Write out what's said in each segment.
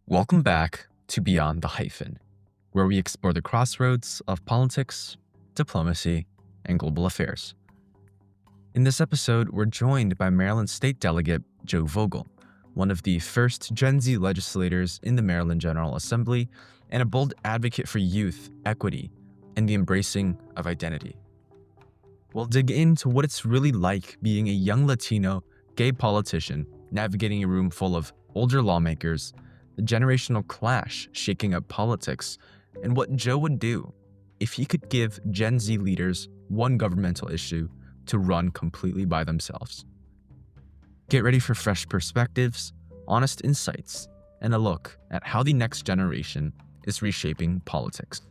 Welcome back to Beyond the Hyphen, where we explore the crossroads of politics, diplomacy, and global affairs. In this episode, we're joined by Maryland State Delegate Joe Vogel, one of the first Gen Z legislators in the Maryland General Assembly and a bold advocate for youth, equity, and the embracing of identity. We'll dig into what it's really like being a young Latino gay politician navigating a room full of older lawmakers, the generational clash shaking up politics, and what Joe would do if he could give Gen Z leaders one governmental issue to run completely by themselves. Get ready for fresh perspectives, honest insights, and a look at how the next generation is reshaping politics.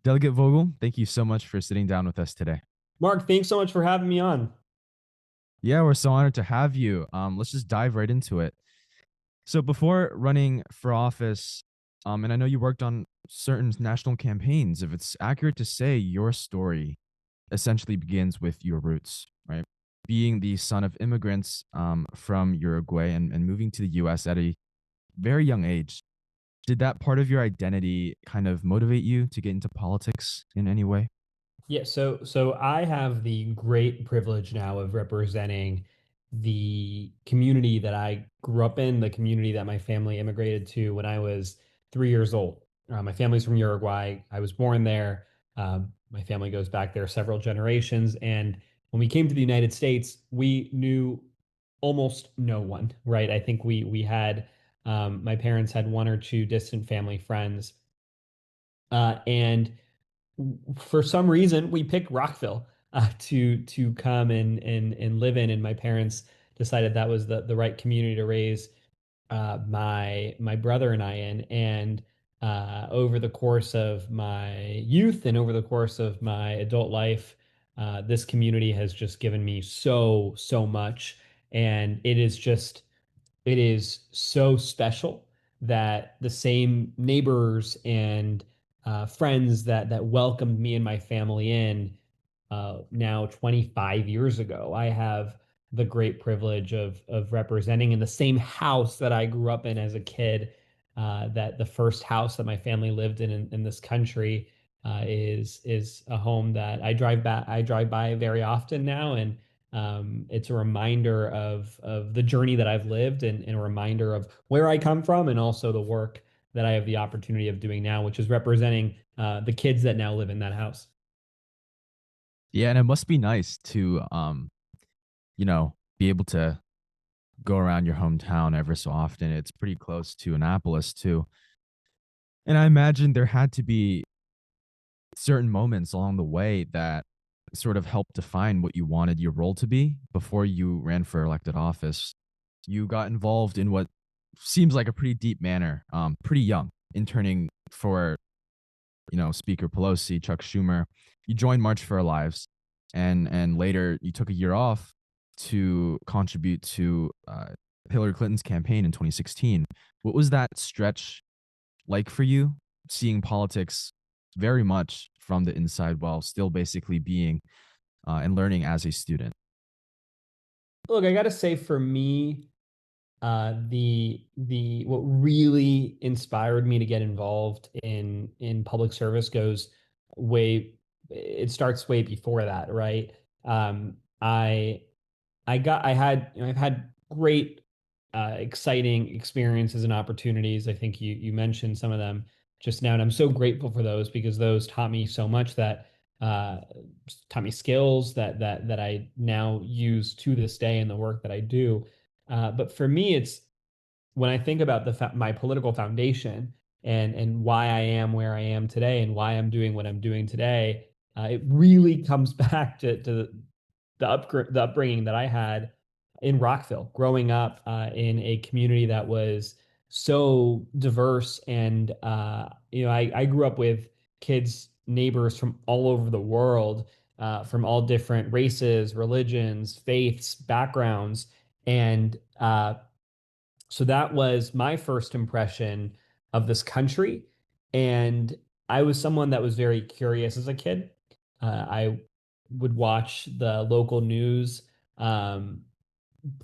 Delegate Vogel, thank you so much for sitting down with us today. Mark, thanks so much for having me on. Yeah, we're so honored to have you. Let's just dive right into it. So before running for office, and I know you worked on certain national campaigns, if it's accurate to say your story essentially begins with your roots, right? Being the son of immigrants from Uruguay and moving to the US at a very young age. Did that part of your identity kind of motivate you to get into politics in any way? Yeah, so I have the great privilege now of representing the community that I grew up in, the community that my family immigrated to when I was 3 years old. My family's from Uruguay. I was born there. My family goes back there several generations. And when we came to the United States, we knew almost no one, right? I think we had my parents had one or two distant family friends, and for some reason we picked Rockville to come and live in, and my parents decided that was the right community to raise my brother and I in. And over the course of my youth and over the course of my adult life, this community has just given me so much, and it is so special that the same neighbors and friends that welcomed me and my family in now 25 years ago, I have the great privilege of representing in the same house that I grew up in as a kid. That the first house that my family lived in this country is a home that I drive by very often now, and it's a reminder of the journey that I've lived, and a reminder of where I come from, and also the work that I have the opportunity of doing now, which is representing the kids that now live in that house. Yeah, and it must be nice to be able to go around your hometown ever so often. It's pretty close to Annapolis too. And I imagine there had to be certain moments along the way that sort of helped define what you wanted your role to be before you ran for elected office. You got involved in what seems like a pretty deep manner, pretty young, interning for, Speaker Pelosi, Chuck Schumer. You joined March for Our Lives, and later you took a year off to contribute to Hillary Clinton's campaign in 2016. What was that stretch like for you, seeing politics very much from the inside while still basically being and learning as a student? Look, I got to say, for me, the what really inspired me to get involved in public service goes way it starts way before that, right? Um, I I had, I've had great, exciting experiences and opportunities. I think you mentioned some of them just now, and I'm so grateful for those because those taught me so much that uh, taught me skills that I now use to this day in the work that I do. But for me, it's when I think about my political foundation and why I am where I am today and why I'm doing what I'm doing today. It really comes back to the upbringing that I had in Rockville, growing up in a community that was so diverse. And I grew up with kids, neighbors from all over the world, from all different races, religions, faiths, backgrounds. And so that was my first impression of this country. And I was someone that was very curious as a kid. I would watch the local news, um,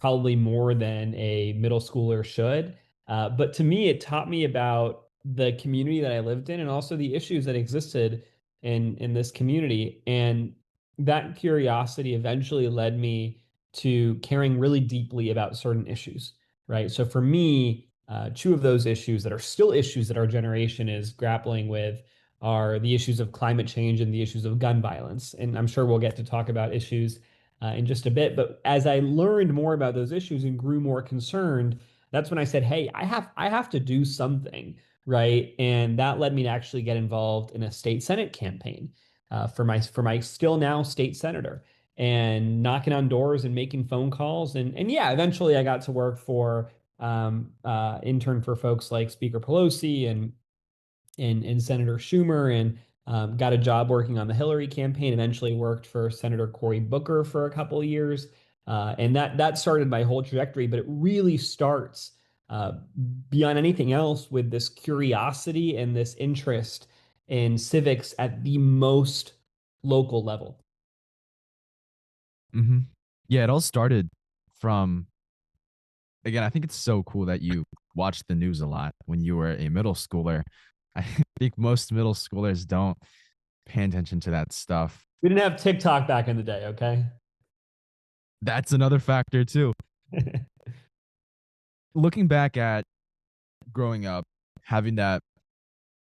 probably more than a middle schooler should. But to me, it taught me about the community that I lived in and also the issues that existed in this community. And that curiosity eventually led me to caring really deeply about certain issues, right? So for me, two of those issues that are still issues that our generation is grappling with are the issues of climate change and the issues of gun violence. And I'm sure we'll get to talk about issues in just a bit. But as I learned more about those issues and grew more concerned, that's when I said, "Hey, I have to do something." Right. And that led me to actually get involved in a state Senate campaign for my still now state senator and knocking on doors and making phone calls. And yeah, eventually I got to work for intern for folks like Speaker Pelosi and Senator Schumer and got a job working on the Hillary campaign. Eventually worked for Senator Cory Booker for a couple of years, and that started my whole trajectory. But it really starts uh, beyond anything else with this curiosity and this interest in civics at the most local level. Hmm. Yeah, it all started from, again, I think it's so cool that you watched the news a lot when you were a middle schooler. I think most middle schoolers don't pay attention to that stuff. We didn't have TikTok back in the day, okay? That's another factor too. Looking back at growing up, having that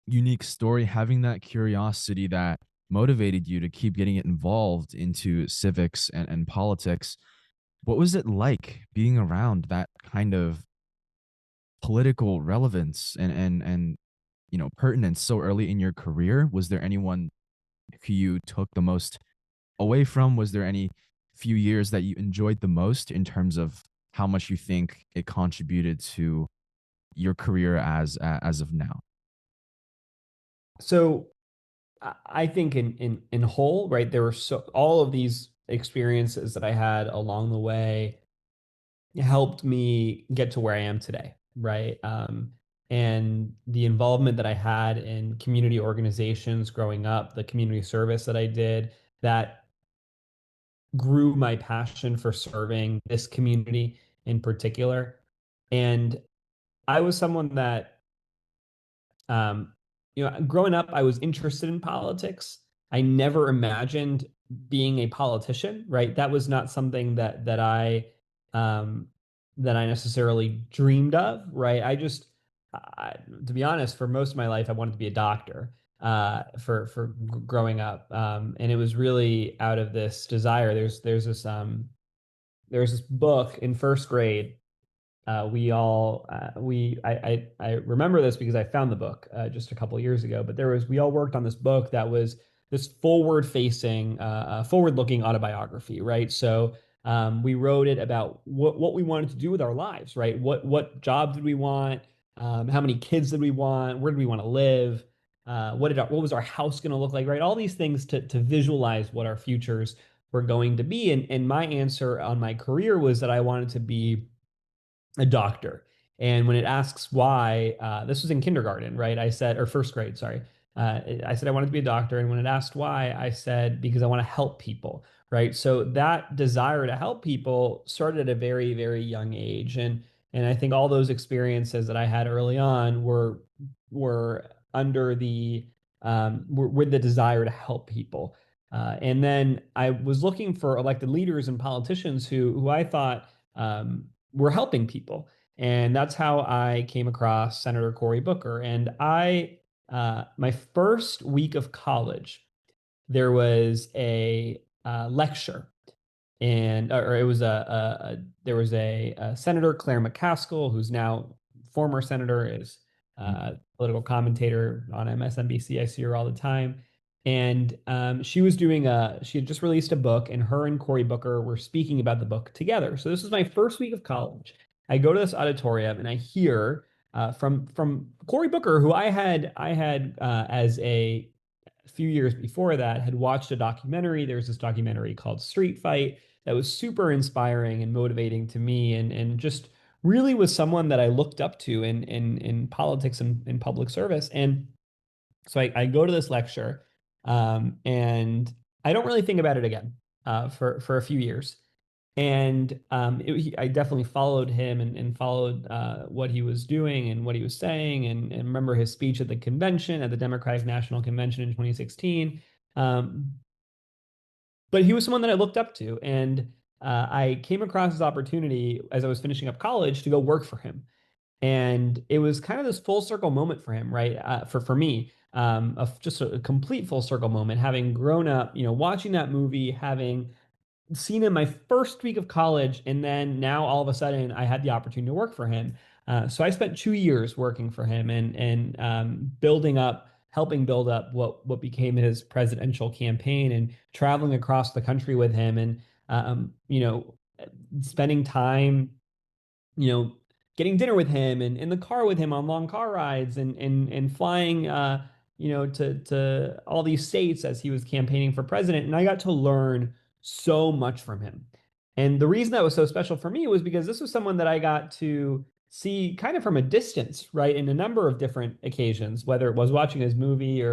unique story, having that curiosity that motivated you to keep getting involved into civics and politics, what was it like being around that kind of political relevance and pertinence so early in your career? Was there anyone who you took the most away from? Was there any few years that you enjoyed the most in terms of how much you think it contributed to your career as of now? So I think in whole, right, there were so all of these experiences that I had along the way helped me get to where I am today, right? And the involvement that I had in community organizations growing up, the community service that I did, that grew my passion for serving this community in particular. And I was someone that um, growing up, I was interested in politics. I never imagined being a politician, right? That was not something um, that I necessarily dreamed of, right? To be honest, for most of my life, I wanted to be a doctor for growing up, and it was really out of this desire. There's this book in first grade we all I remember this because I found the book just a couple years ago. But we all worked on this book that was this forward-looking autobiography, right? So we wrote it about what we wanted to do with our lives, right? What job did we want? How many kids did we want? Where did we want to live? What was our house going to look like, right? All these things to visualize what our futures were going to be. And my answer on my career was that I wanted to be a doctor. And when it asks why, this was in kindergarten, right? I said, or first grade, sorry. I said I wanted to be a doctor. And when it asked why, I said, because I want to help people, right? So that desire to help people started at a very, very young age. And I think all those experiences that I had early on were under were with the desire to help people. And then I was looking for elected leaders and politicians who I thought were helping people. And that's how I came across Senator Cory Booker. And my first week of college, there was a lecture, and or it was there was a Senator Claire McCaskill, who's now former senator, is political commentator on MSNBC. I see her all the time. And she had just released a book, and her and Cory Booker were speaking about the book together. So this was my first week of college. I go to this auditorium and I hear from Cory Booker, who I had as a few years before that had watched a documentary. There's this documentary called Street Fight that was super inspiring and motivating to me, and just really was someone that I looked up to in politics and in public service. And so I go to this lecture, and I don't really think about it again for a few years. And I definitely followed him and followed what he was doing and what he was saying, and remember his speech at the convention, at the Democratic National Convention in 2016. Um, but he was someone that I looked up to, and I came across his opportunity as I was finishing up college to go work for him. And it was kind of this full circle moment for him, right? For me, just a complete full circle moment, having grown up, watching that movie, having seen him my first week of college, and then now all of a sudden I had the opportunity to work for him. So I spent 2 years working for him and building up, helping build up what became his presidential campaign, and traveling across the country with him, and spending time you know, getting dinner with him and in the car with him on long car rides, and flying to all these states as he was campaigning for president. And I got to learn so much from him. And the reason that was so special for me was because this was someone that I got to see kind of from a distance, right, in a number of different occasions, whether it was watching his movie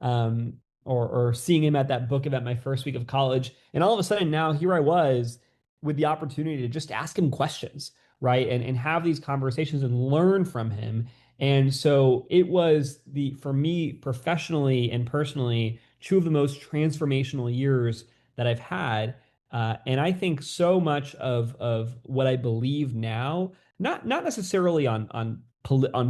um or seeing him at that book event my first week of college. And all of a sudden now here I was with the opportunity to just ask him questions, right? And have these conversations and learn from him. And so it was for me professionally and personally, two of the most transformational years that I've had. And I think so much of what I believe now, not necessarily on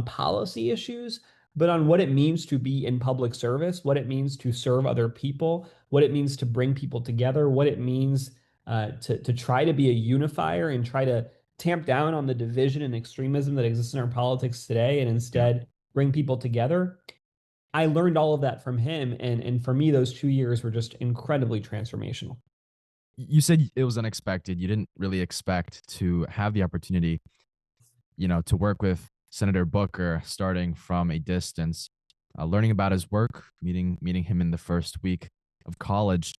policy issues, but on what it means to be in public service, what it means to serve other people, what it means to bring people together, what it means to try to be a unifier and try to tamp down on the division and extremism that exists in our politics today, and Yeah. instead bring people together. I learned all of that from him. And for me, those 2 years were just incredibly transformational. You said it was unexpected. You didn't really expect to have the opportunity, to work with Senator Booker starting from a distance, learning about his work, meeting him in the first week of college.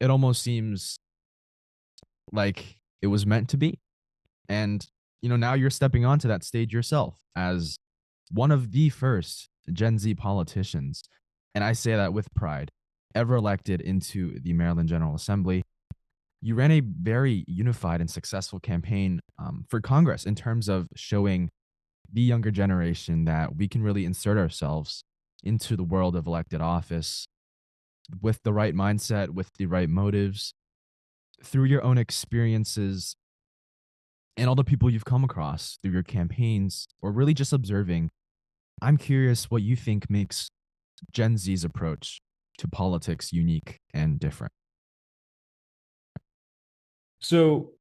It almost seems like it was meant to be. And, now you're stepping onto that stage yourself as one of the first Gen Z politicians. And I say that with pride, ever elected into the Maryland General Assembly. You ran a very unified and successful campaign for Congress in terms of showing the younger generation that we can really insert ourselves into the world of elected office with the right mindset, with the right motives, through your own experiences and all the people you've come across through your campaigns, or really just observing. I'm curious what you think makes Gen Z's approach to politics unique and different. So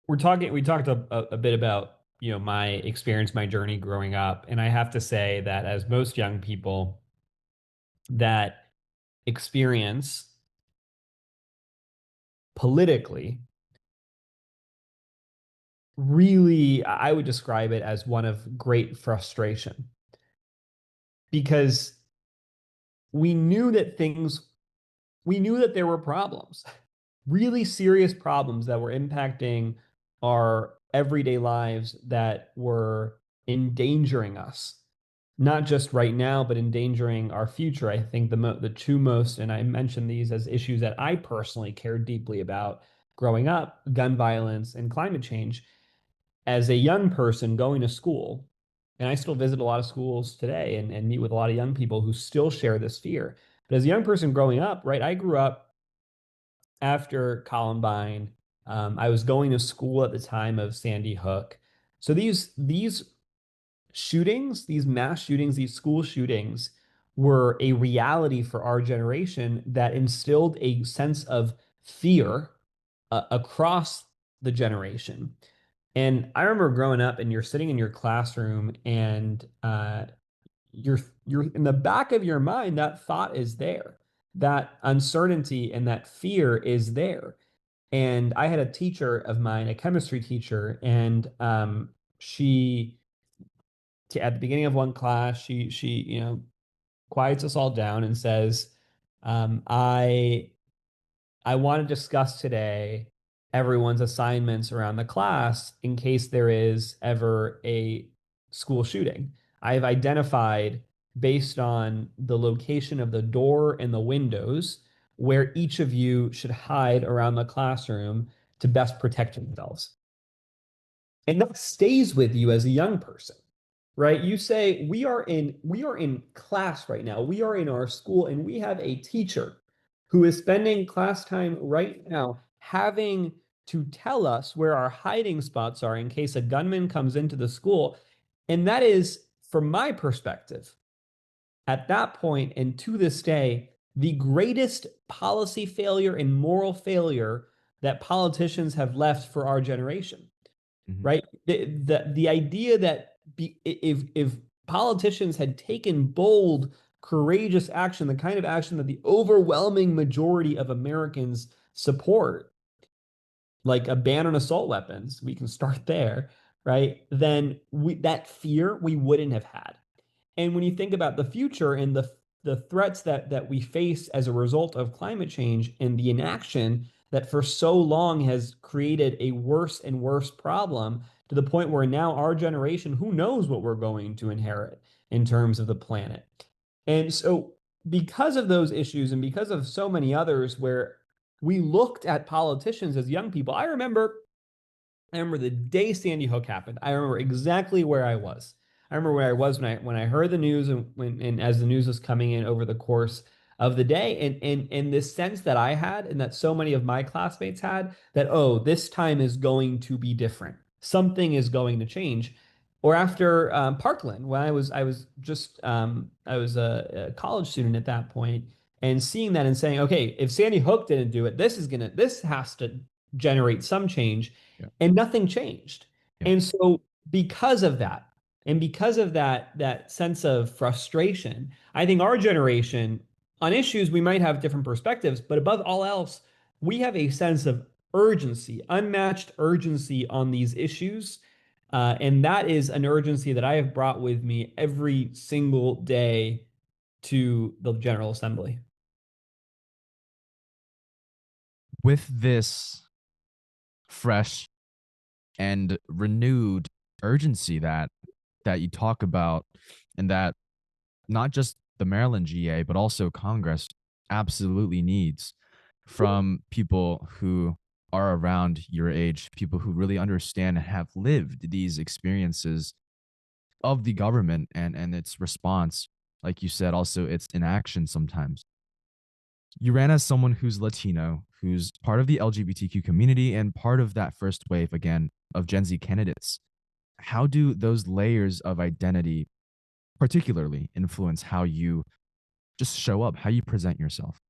we talked a bit about, my experience, my journey growing up. And I have to say that as most young people that experience politically, really, I would describe it as one of great frustration, because we knew that we knew that there were problems, really serious problems that were impacting our everyday lives, that were endangering us, not just right now, but endangering our future. I think the two most, and I mentioned these as issues that I personally cared deeply about growing up: gun violence and climate change. As a young person going to school, and I still visit a lot of schools today and meet with a lot of young people who still share this fear. But as a young person growing up, right, I grew up after Columbine. I was going to school at the time of Sandy Hook. So these shootings, these mass shootings, these school shootings were a reality for our generation that instilled a sense of fear across the generation. And I remember growing up, and you're sitting in your classroom, and you're in the back of your mind, that thought is there, that uncertainty and that fear is there. And I had a teacher of mine, a chemistry teacher, and she at the beginning of one class, she quiets us all down and says, um, I I want to discuss today everyone's assignments around the class in case there is ever a school shooting. I've identified, based on the location of the door and the windows, where each of you should hide around the classroom to best protect themselves. And that stays with you as a young person, right? You say, we are in class right now. We are in our school and we have a teacher who is spending class time right now having to tell us where our hiding spots are in case a gunman comes into the school. And that is, from my perspective, at that point and to this day, the greatest policy failure and moral failure that politicians have left for our generation, Mhm. right? The idea that if politicians had taken bold, courageous action, the kind of action that the overwhelming majority of Americans support, like a ban on assault weapons, we can start there, right? Then that fear we wouldn't have had. And when you think about the future and the threats that we face as a result of climate change and the inaction that for so long has created a worse and worse problem to the point where now our generation, who knows what we're going to inherit in terms of the planet. And so because of those issues and because of so many others where we looked at politicians as young people, I remember the day Sandy Hook happened. I remember exactly where I was. I remember where I was when I heard the news and as the news was coming in over the course of the day, and this sense that I had and that so many of my classmates had that, oh, this time is going to be different. Something is going to change. Or after Parkland, when I was a college student at that point, and seeing that and saying, okay, if Sandy Hook didn't do it, this has to generate some change, Yeah. and nothing changed. Yeah. And so because of that, and because of that sense of frustration, I think our generation on issues we might have different perspectives, but above all else, we have a sense of urgency, unmatched urgency on these issues. And that is an urgency that I have brought with me every single day to the General Assembly. With this fresh and renewed urgency that you talk about, and that not just the Maryland GA but also Congress absolutely needs from people who are around your age, people who really understand and have lived these experiences of the government and its response, like you said, also its inaction sometimes. You ran as someone who's Latino, who's part of the LGBTQ community and part of that first wave, again, of Gen Z candidates. How do those layers of identity particularly influence how you just show up, how you present yourself?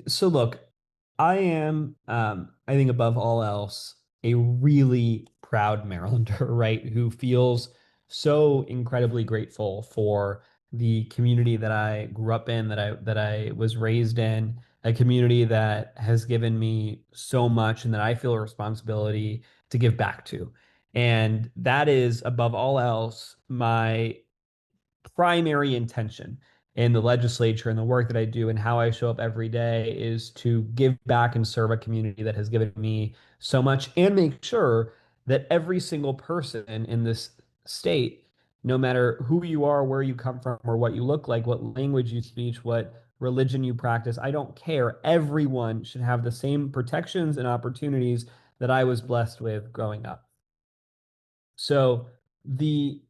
So look, I am, I think above all else, a really proud Marylander, right? Who feels so incredibly grateful for the community that I grew up in, that I was raised in, a community that has given me so much and that I feel a responsibility to give back to. And that is above all else my primary intention in the legislature and the work that I do and how I show up every day is to give back and serve a community that has given me so much and make sure that every single person in this state, no matter who you are, where you come from, or what you look like, what language you speak, what religion you practice, I don't care. Everyone should have the same protections and opportunities that I was blessed with growing up. So the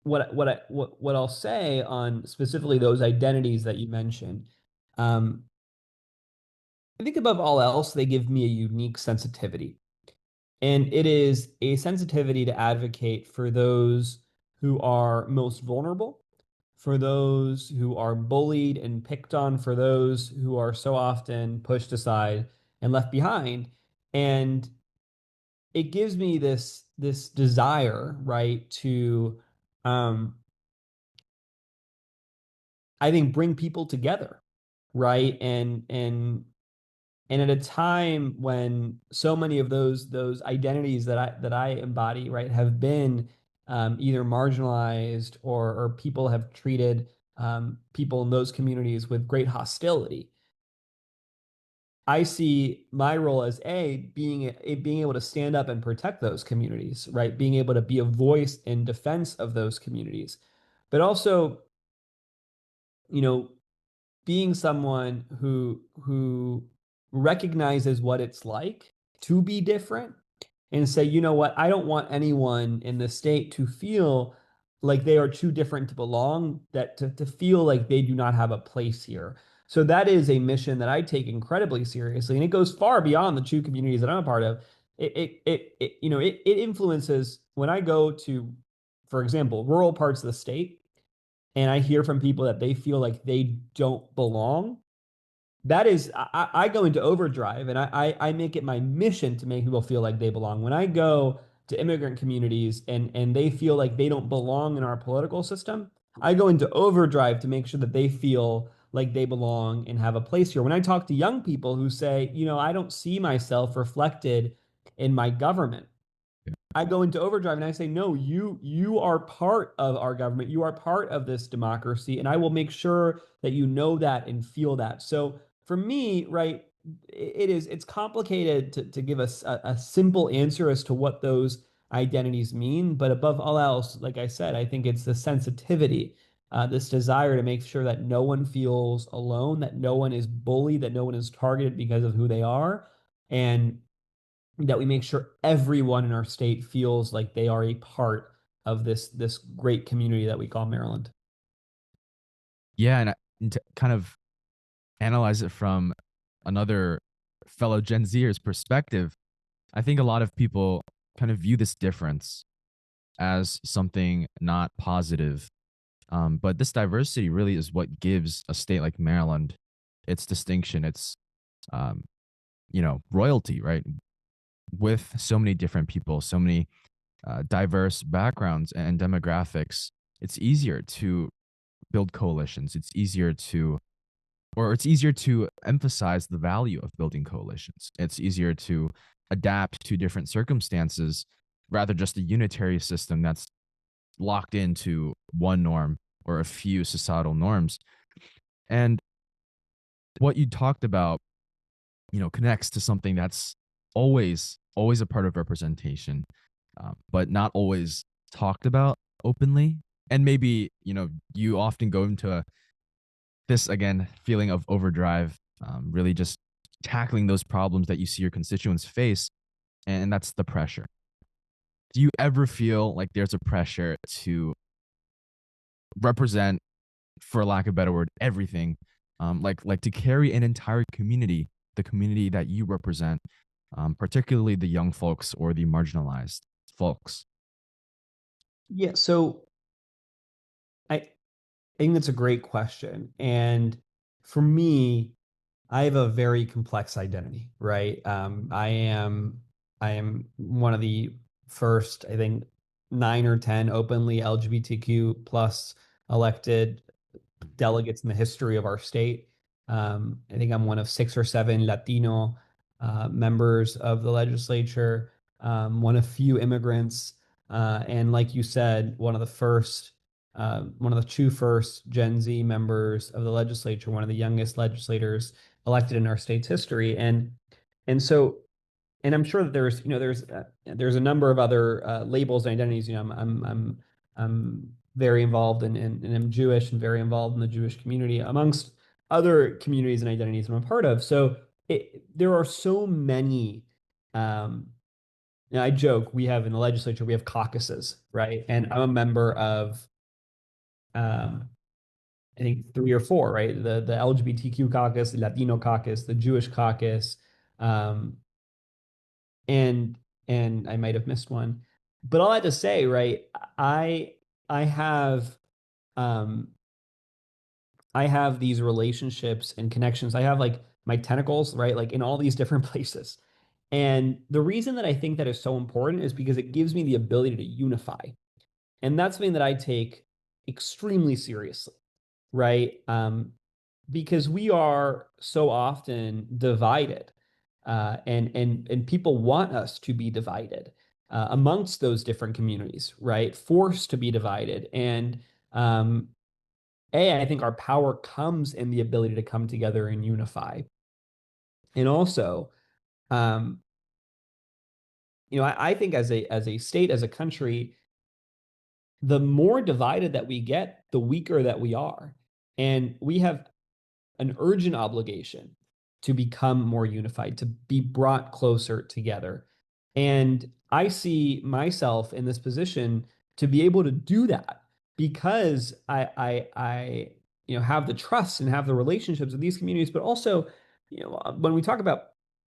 what I'll say on specifically those identities that you mentioned, um, I think above all else, they give me a unique sensitivity. And it is a sensitivity to advocate for those who are most vulnerable, for those who are bullied and picked on, for those who are so often pushed aside and left behind. And it gives me this desire, right, to um, I think bring people together, right? And at a time when so many of those identities that I embody, right, have been either marginalized or people have treated people in those communities with great hostility. I see my role as being able to stand up and protect those communities, right? Being able to be a voice in defense of those communities, but also, you know, being someone who recognizes what it's like to be different and say, you know what, I don't want anyone in the state to feel like they are too different to belong, that to feel like they do not have a place here. So that is a mission that I take incredibly seriously, and it goes far beyond the two communities that I'm a part of. It influences when I go to, for example, rural parts of the state, and I hear from people that they feel like they don't belong. That is, I go into overdrive, and I make it my mission to make people feel like they belong. When I go to immigrant communities and they feel like they don't belong in our political system, I go into overdrive to make sure that they feel like they belong and have a place here. When I talk to young people who say, I don't see myself reflected in my government, I go into overdrive and I say, no, you are part of our government. You are part of this democracy, and I will make sure that you know that and feel that. So for me, right, it's complicated to give us a simple answer as to what those identities mean. But above all else, like I said, I think it's the sensitivity, this desire to make sure that no one feels alone, that no one is bullied, that no one is targeted because of who they are. And that we make sure everyone in our state feels like they are a part of this great community that we call Maryland. Yeah, and to kind of analyze it from another fellow Gen Zer's perspective, I think a lot of people kind of view this difference as something not positive. But this diversity really is what gives a state like Maryland its distinction, its um, royalty, right? With so many different people, so many diverse backgrounds and demographics, it's easier to build coalitions. It's easier to emphasize the value of building coalitions. It's easier to adapt to different circumstances rather just a unitary system that's locked into one norm or a few societal norms. And what you talked about, connects to something that's always a part of representation, but not always talked about openly. And maybe, you often go into this again feeling of overdrive, really just tackling those problems that you see your constituents face, and that's the pressure. Do you ever feel like there's a pressure to represent, for lack of a better word, everything, like to carry an entire community, the community that you represent, particularly the young folks or the marginalized folks? Yeah, so I think that's a great question. And for me, I have a very complex identity, right? I am one of the first, I think, 9 or 10 openly LGBTQ plus elected delegates in the history of our state. I think I'm one of 6 or 7 Latino members of the legislature, one of few immigrants, and like you said, one of the two first Gen Z members of the legislature, one of the youngest legislators elected in our state's history, and so and I'm sure that there's a number of other labels and identities. I'm very involved and I'm Jewish and very involved in the Jewish community amongst other communities and identities I'm a part of. So there are so many. Um, I joke we have in the legislature we have caucuses, right? And I'm a member of um, I think 3 or 4, right? The LGBTQ caucus, the Latino caucus, the Jewish caucus. Um, and and I might have missed one. But all that to say, right, I I have um I have these relationships and connections. I have like my tentacles, right, like in all these different places. And the reason that I think that is so important is because it gives me the ability to unify. And that's something that I take extremely seriously, right? Because we are so often divided, and people want us to be divided amongst those different communities, right? Forced to be divided, and I think our power comes in the ability to come together and unify, and also, um, I think as a state, as a country, the more divided that we get, the weaker that we are, and we have an urgent obligation to become more unified, to be brought closer together. And I see myself in this position to be able to do that because have the trust and have the relationships with these communities, but also, when we talk about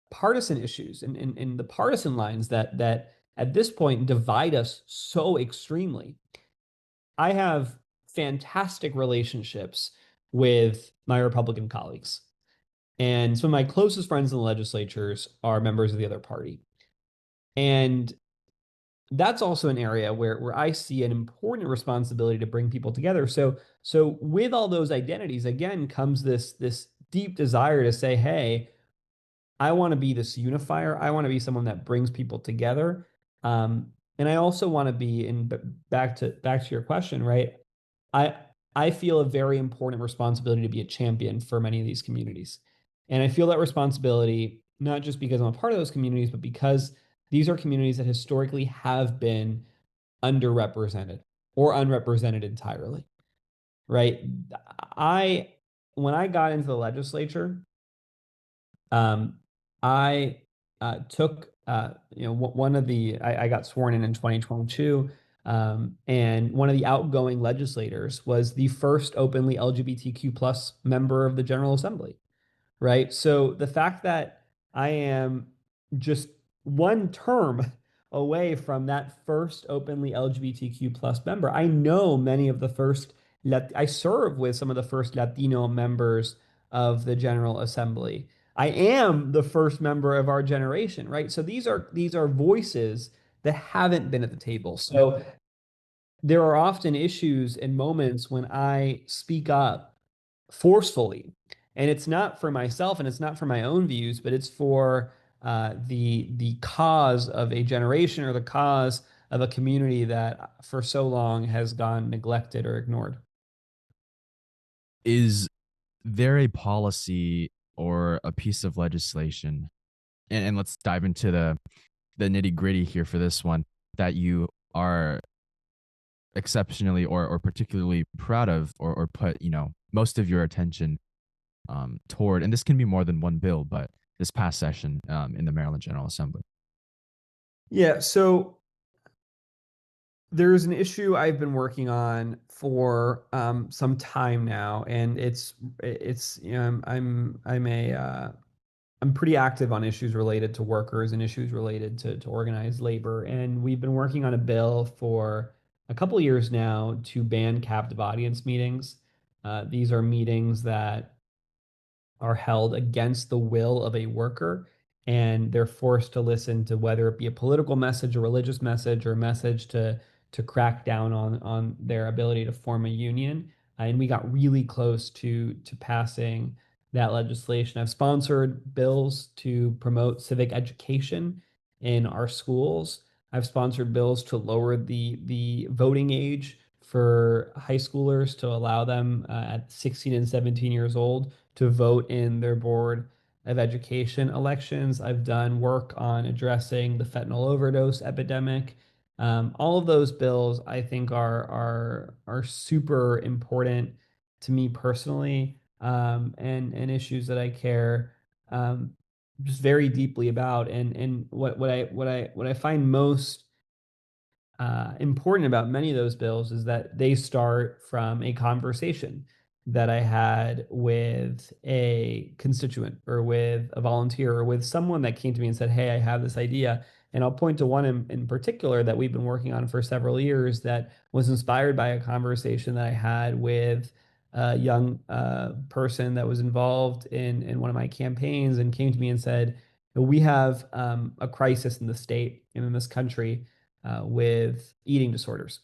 partisan issues and the partisan lines that at this point divide us so extremely, I have fantastic relationships with my Republican colleagues. And some of my closest friends in the legislatures are members of the other party. And that's also an area where I see an important responsibility to bring people together. So with all those identities, again, comes this deep desire to say, hey, I want to be this unifier. I want to be someone that brings people together. And I also want to be in back to your question, right? I I feel a very important responsibility to be a champion for many of these communities. And I feel that responsibility not just because I'm a part of those communities, but because these are communities that historically have been underrepresented or unrepresented entirely, right? I when I got into the legislature, um, I took one of the I got sworn in 2022, and one of the outgoing legislators was the first openly LGBTQ plus member of the General Assembly, right? So the fact that I am just one term away from that first openly LGBTQ plus member, I know many of the first, I serve with some of the first Latino members of the General Assembly. I am the first member of our generation, right? So these are voices that haven't been at the table. So there are often issues and moments when I speak up forcefully. And it's not for myself and it's not for my own views, but it's for the cause of a generation or the cause of a community that for so long has gone neglected or ignored. Is there a policy or a piece of legislation, and let's dive into the nitty gritty here for this one, that you are exceptionally or particularly proud of, or put most of your attention toward? And this can be more than one bill, but this past session in the Maryland General Assembly. Yeah, so there's an issue I've been working on for some time now, and it's I'm pretty active on issues related to workers and issues related to organized labor, and we've been working on a bill for a couple of years now to ban captive audience meetings. These are meetings that are held against the will of a worker, and they're forced to listen to whether it be a political message, a religious message, or a message to crack down on their ability to form a union. And we got really close to passing that legislation. I've sponsored bills to promote civic education in our schools. I've sponsored bills to lower the voting age for high schoolers to allow them at 16 and 17 years old to vote in their board of education elections. I've done work on addressing the fentanyl overdose epidemic. All of those bills I think are super important to me personally, and issues that I care just very deeply about. And what I find most important about many of those bills is that they start from a conversation that I had with a constituent or with a volunteer or with someone that came to me and said, hey, I have this idea. And I'll point to one in particular that we've been working on for several years that was inspired by a conversation that I had with a young person that was involved in one of my campaigns and came to me and said, we have a crisis in the state and in this country with eating disorders.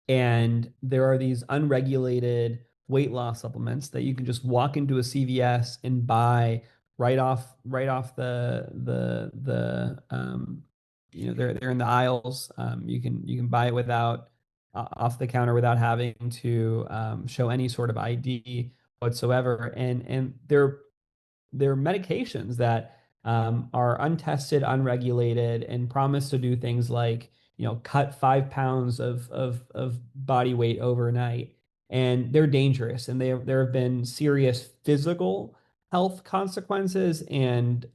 And there are these unregulated weight loss supplements that you can just walk into a CVS and buy right off they're in the aisles. You can buy it without off the counter without having to show any sort of ID whatsoever. And they're medications that are untested, unregulated, and promise to do things like, cut 5 pounds of body weight overnight. And they're dangerous, and there have been serious physical health consequences, and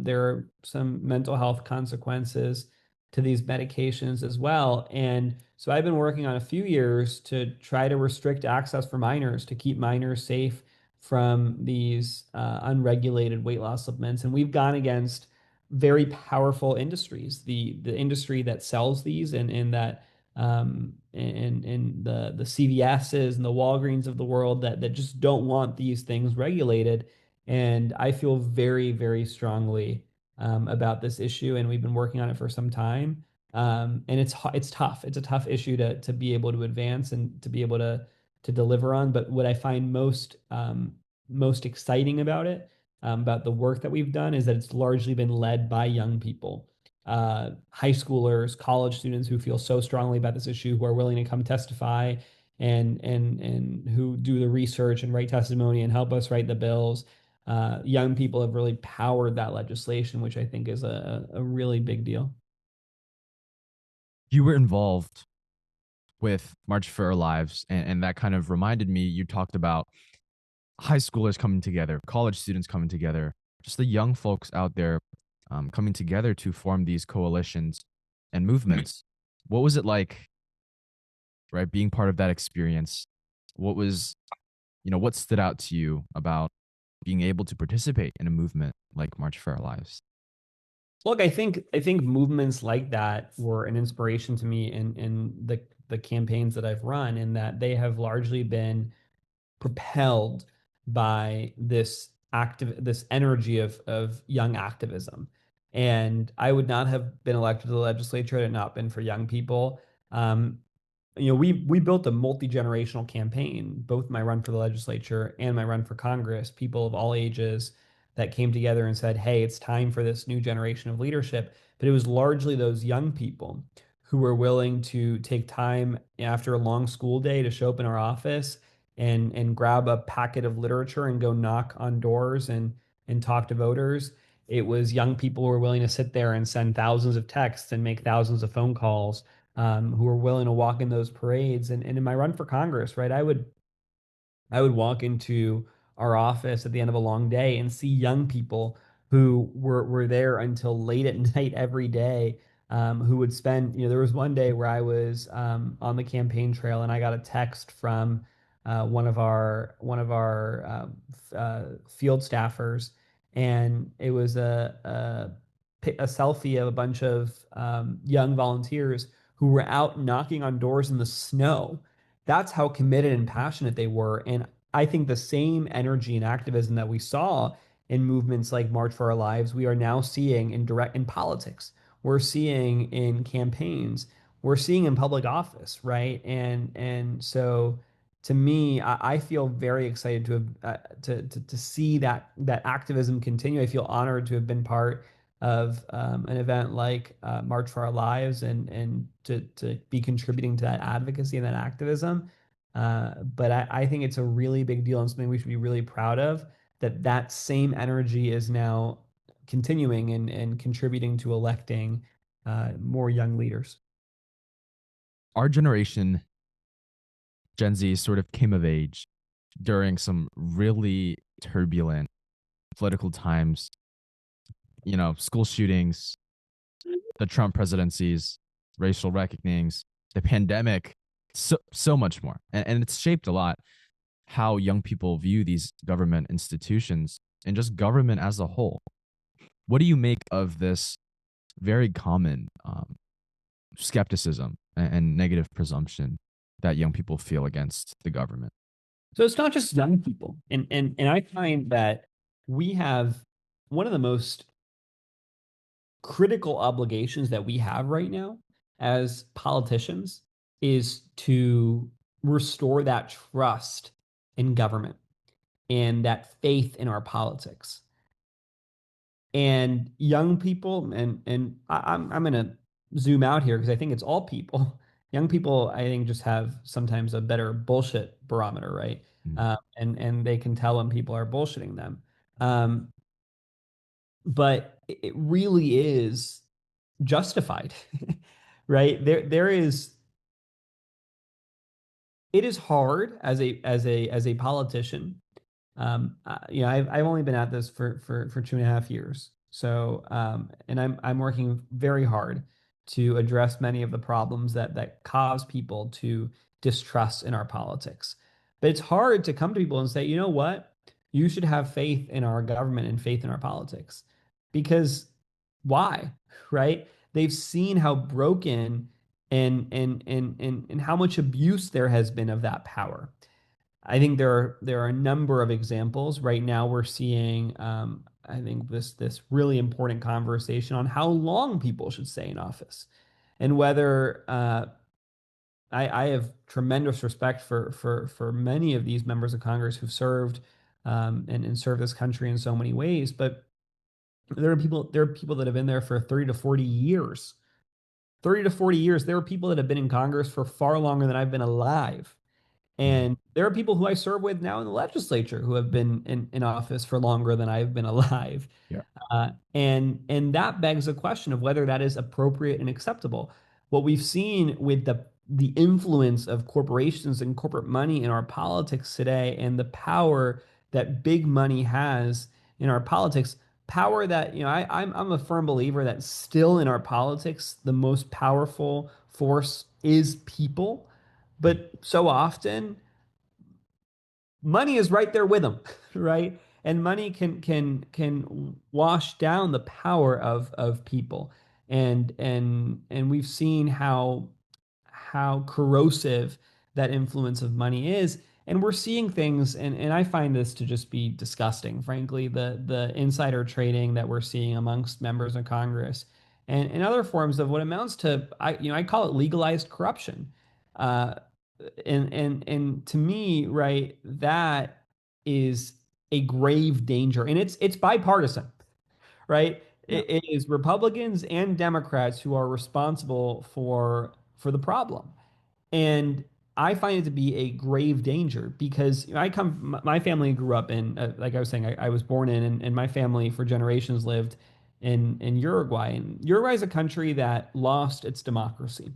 there are some mental health consequences to these medications as well. And so I've been working on a few years to try to restrict access for minors, to keep minors safe from these unregulated weight loss supplements. And we've gone against very powerful industries, the industry that sells these, and that and the CVSs and the Walgreens of the world that just don't want these things regulated. And I feel very, very strongly about this issue, and we've been working on it for some time. And it's tough. It's a tough issue to be able to advance and to be able to deliver on. But what I find most exciting about the work that we've done, is that it's largely been led by young people, high schoolers, college students who feel so strongly about this issue, who are willing to come testify and who do the research and write testimony and help us write the bills. Young people have really powered that legislation, which I think is a really big deal. You were involved with March for Our Lives, and that kind of reminded me. You talked about high schoolers coming together, college students coming together, just the young folks out there coming together to form these coalitions and movements. What was it like, right, being part of that experience? What was, what stood out to you about being able to participate in a movement like March for Our Lives? Look, I think movements like that were an inspiration to me in the campaigns that I've run, in that they have largely been propelled by this energy of young activism. And I would not have been elected to the legislature had it not been for young people. Um, we built a multi-generational campaign, both my run for the legislature and my run for Congress, people of all ages that came together and said, hey, it's time for this new generation of leadership. But it was largely those young people who were willing to take time after a long school day to show up in our office and grab a packet of literature and go knock on doors and talk to voters. It was young people who were willing to sit there and send thousands of texts and make thousands of phone calls, who were willing to walk in those parades. And in my run for Congress, right, I would walk into our office at the end of a long day and see young people who were there until late at night every day, who would spend, there was one day where I was on the campaign trail and I got a text from one of our field staffers, and it was a selfie of a bunch of young volunteers who were out knocking on doors in the snow. That's how committed and passionate they were. And I think the same energy and activism that we saw in movements like March for Our Lives, we are now seeing in politics. We're seeing in campaigns. We're seeing in public office, right? And so to me, I feel very excited to have to see that activism continue. I feel honored to have been part of an event like March for Our Lives, and to be contributing to that advocacy and that activism. But I think it's a really big deal and something we should be really proud of, that same energy is now continuing and contributing to electing more young leaders. Our generation, Gen Z, sort of came of age during some really turbulent political times, school shootings, the Trump presidencies, racial reckonings, the pandemic, so much more. And it's shaped a lot how young people view these government institutions and just government as a whole. What do you make of this very common skepticism and negative presumption that young people feel against the government? So it's not just young people. And I find that we have one of the most critical obligations that we have right now as politicians is to restore that trust in government and that faith in our politics. And young people, and I'm gonna zoom out here because I think it's all people. Young people, I think, just have sometimes a better bullshit barometer, right? Mm. And they can tell when people are bullshitting them. Um, but it really is justified, right? It is hard as a politician I've only been at this for 2.5 years. So, and I'm working very hard to address many of the problems that cause people to distrust in our politics. But it's hard to come to people and say, you know what? You should have faith in our government and faith in our politics. Because why? Right? They've seen how broken and how much abuse there has been of that power. I think there are a number of examples. Right now, we're seeing, I think this really important conversation on how long people should stay in office, and whether I have tremendous respect for many of these members of Congress who've served and served this country in so many ways. But there are people that have been there for 30 to 40 years. 30 to 40 years. There are people that have been in Congress for far longer than I've been alive. Mhm. And there are people who I serve with now in the legislature who have been in office for longer than I've been alive. Yeah. And that begs a question of whether that is appropriate and acceptable. What we've seen with the influence of corporations and corporate money in our politics today, and the power that big money has in our politics, power that, I'm a firm believer that still in our politics, the most powerful force is people. But so often money is right there with them, right? And money can wash down the power of people. And we've seen how corrosive that influence of money is. And we're seeing things, and I find this to just be disgusting, frankly, the insider trading that we're seeing amongst members of Congress and other forms of what amounts to, I call it legalized corruption. Uh, and to me, right, that is a grave danger, and it's bipartisan, right? Yeah. It is Republicans and Democrats who are responsible for the problem, and I find it to be a grave danger because my family grew up in, like I was saying, I was born in, and my family for generations lived in Uruguay, and Uruguay is a country that lost its democracy.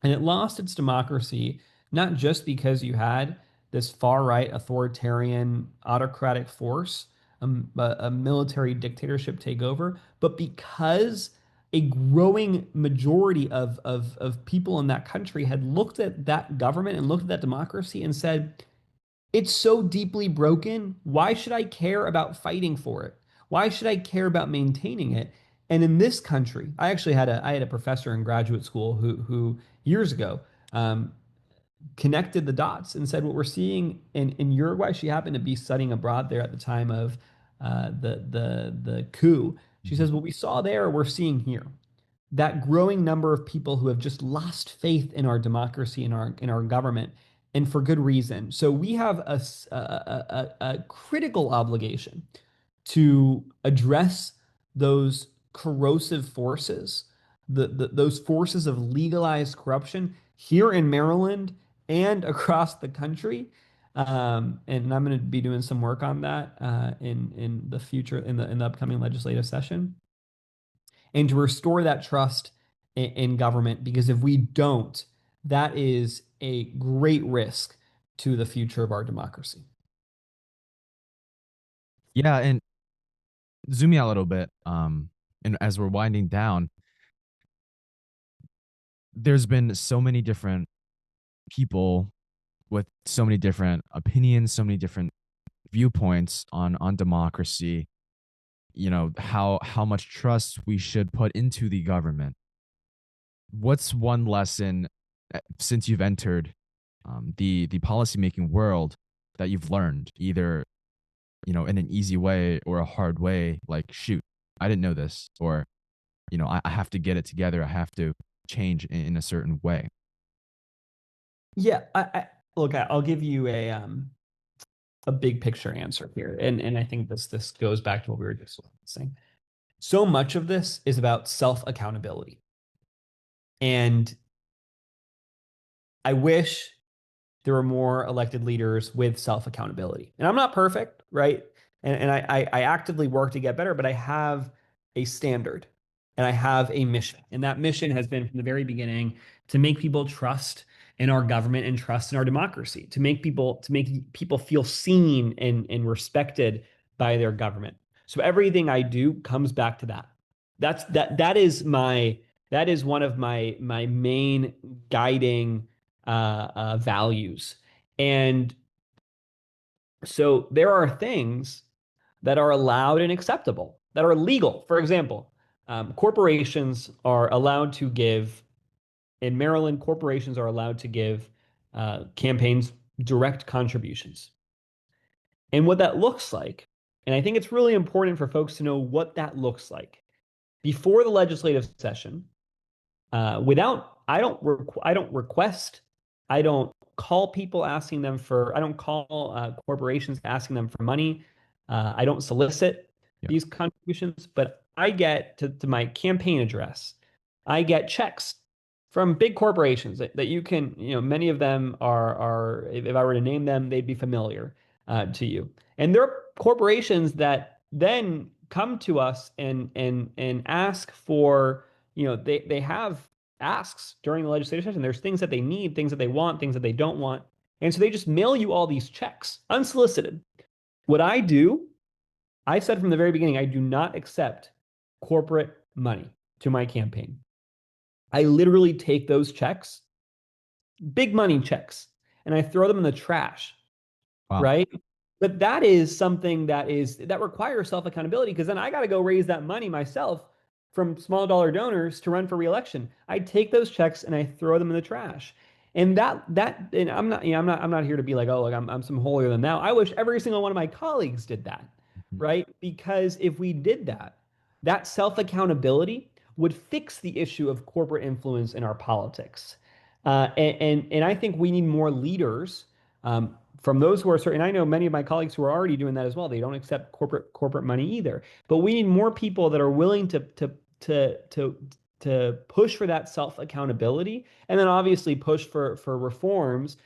And it lost its democracy not just because you had this far right authoritarian autocratic force, a military dictatorship take over, but because a growing majority of people in that country had looked at that government and looked at that democracy and said, it's so deeply broken. Why should I care about fighting for it? Why should I care about maintaining it? And in this country, I had a professor in graduate school who years ago um, connected the dots and said what we're seeing in Uruguay. She happened to be studying abroad there at the time of the coup. She Mhm. says what we saw there, we're seeing here. That growing number of people who have just lost faith in our democracy, in our government, and for good reason. So we have a critical obligation to address those corrosive forces, those forces of legalized corruption here in Maryland and across the country. And I'm going to be doing some work on that in the future, in the upcoming legislative session, and to restore that trust in government. Because if we don't, that is a great risk to the future of our democracy. Yeah, and zooming out a little bit, and as we're winding down, there's been so many different people with so many different opinions, so many different viewpoints on democracy, how much trust we should put into the government. What's one lesson since you've entered the policymaking world that you've learned, either in an easy way or a hard way, like, shoot, I didn't know this, or I have to get it together, I have to change in a certain way. Yeah, look, I'll give you a big picture answer here, and I think this goes back to what we were just saying. So much of this is about self accountability, and I wish there were more elected leaders with self accountability. And I'm not perfect, right? And I actively work to get better, but I have a standard and I have a mission. And that mission has been from the very beginning to make people trust in our government and trust in our democracy, to make people feel seen and respected by their government. So everything I do comes back to that. That is one of my main guiding values. And so there are things that are allowed and acceptable, that are legal. For example, corporations are allowed to give, in Maryland, corporations are allowed to give campaigns direct contributions. And what that looks like, and I think it's really important for folks to know what that looks like. Before the legislative session, without I don't request, I don't call people asking them for, I don't call corporations asking them for money. I don't solicit Yeah. these contributions, but I get to my campaign address, I get checks from big corporations that you can, many of them are if I were to name them, they'd be familiar to you. And they're corporations that then come to us and ask for, they have asks during the legislative session. There's things that they need, things that they want, things that they don't want. And so they just mail you all these checks unsolicited. What I do, I said from the very beginning, I do not accept corporate money to my campaign. I literally take those checks, big money checks, and I throw them in the trash, Wow. right? But that is something that requires self accountability because then I got to go raise that money myself from small dollar donors to run for reelection. I take those checks and I throw them in the trash. And and I'm not here to be like, oh, like I'm some holier than thou. I wish every single one of my colleagues did that, Mhm. right? Because if we did that, that self accountability would fix the issue of corporate influence in our politics. And I think we need more leaders from those who are certain. I know many of my colleagues who are already doing that as well. They don't accept corporate money either. But we need more people that are willing to push for that self accountability, and then obviously push for reforms.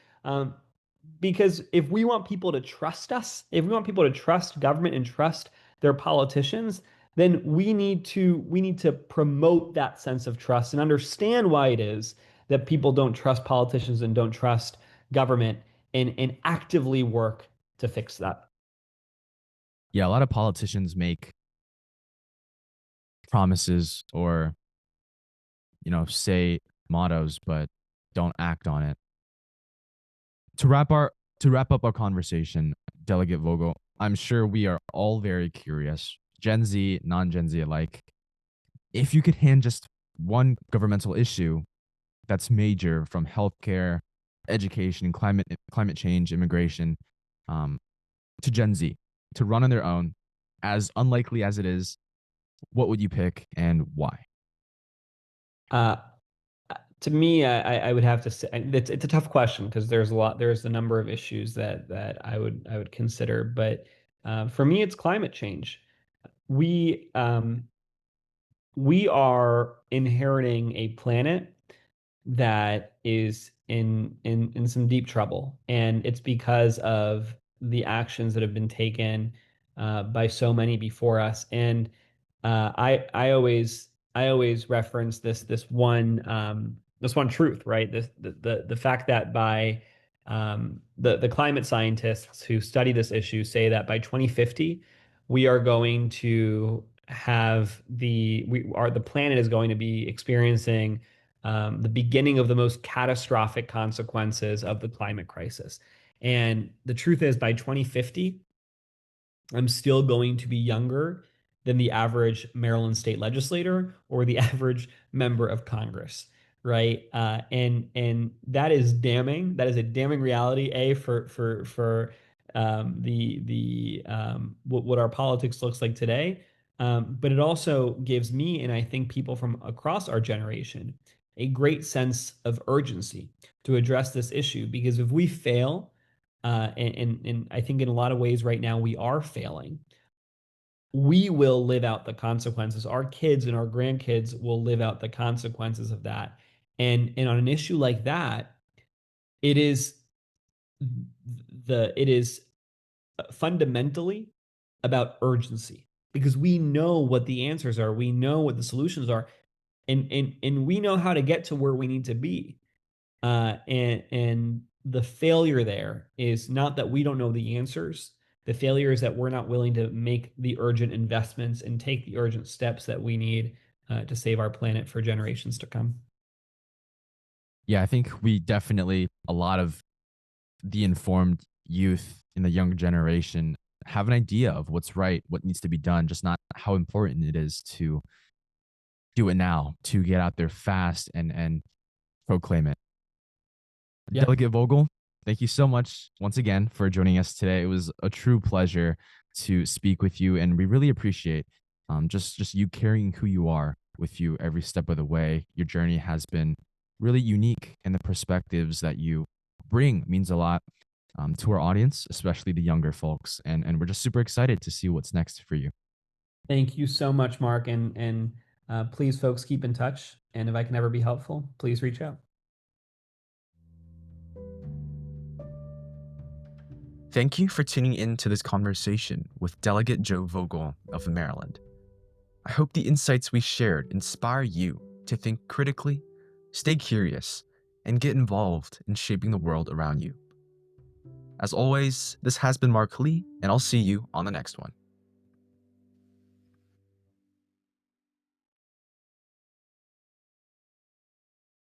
Because if we want people to trust us, if we want people to trust government and trust their politicians, then we need to promote that sense of trust and understand why it is that people don't trust politicians and don't trust government and actively work to fix that. Yeah, a lot of politicians make promises or, say mottos, but don't act on it. To wrap our to wrap up our conversation, Delegate Vogel, I'm sure we are all very curious, Gen Z, non-Gen Z alike, if you could hand just one governmental issue that's major from healthcare, education, climate change, immigration, um, to Gen Z to run on their own, as unlikely as it is, what would you pick and why? Uh, to me, I would have to say it's a tough question because there's a number of issues that I would consider, but for me, it's climate change. We we are inheriting a planet that is in some deep trouble, and it's because of the actions that have been taken by so many before us. And I always reference this one truth, right? The fact that by the climate scientists who study this issue say that by 2050 we are going to have the planet is going to be experiencing the beginning of the most catastrophic consequences of the climate crisis. And the truth is, by 2050, I'm still going to be younger than the average Maryland state legislator or the average member of Congress, right? And that is damning. That is a damning reality. For what our politics looks like today, but it also gives me and I think people from across our generation a great sense of urgency to address this issue because if we fail and I think in a lot of ways right now we are failing. We will live out the consequences. Our kids and our grandkids will live out the consequences of that. And on an issue like that, it is it is fundamentally about urgency because we know what the answers are. We know what the solutions are, and we know how to get to where we need to be. And the failure there is not that we don't know the answers. The failure is that we're not willing to make the urgent investments and take the urgent steps that we need to save our planet for generations to come. Yeah, I think we definitely, a lot of the informed youth in the younger generation have an idea of what's right, what needs to be done, just not how important it is to do it now, to get out there fast and proclaim it. Yeah. Delegate Vogel, thank you so much once again for joining us today. It was a true pleasure to speak with you, and we really appreciate just you carrying who you are with you every step of the way. Your journey has been really unique, and the perspectives that you bring means a lot to our audience, especially the younger folks. And we're just super excited to see what's next for you. Thank you so much, Mark. And please, folks, keep in touch. And if I can ever be helpful, please reach out. Thank you for tuning in to this conversation with Delegate Joe Vogel of Maryland. I hope the insights we shared inspire you to think critically, stay curious, and get involved in shaping the world around you. As always, this has been Mark Lee, and I'll see you on the next one.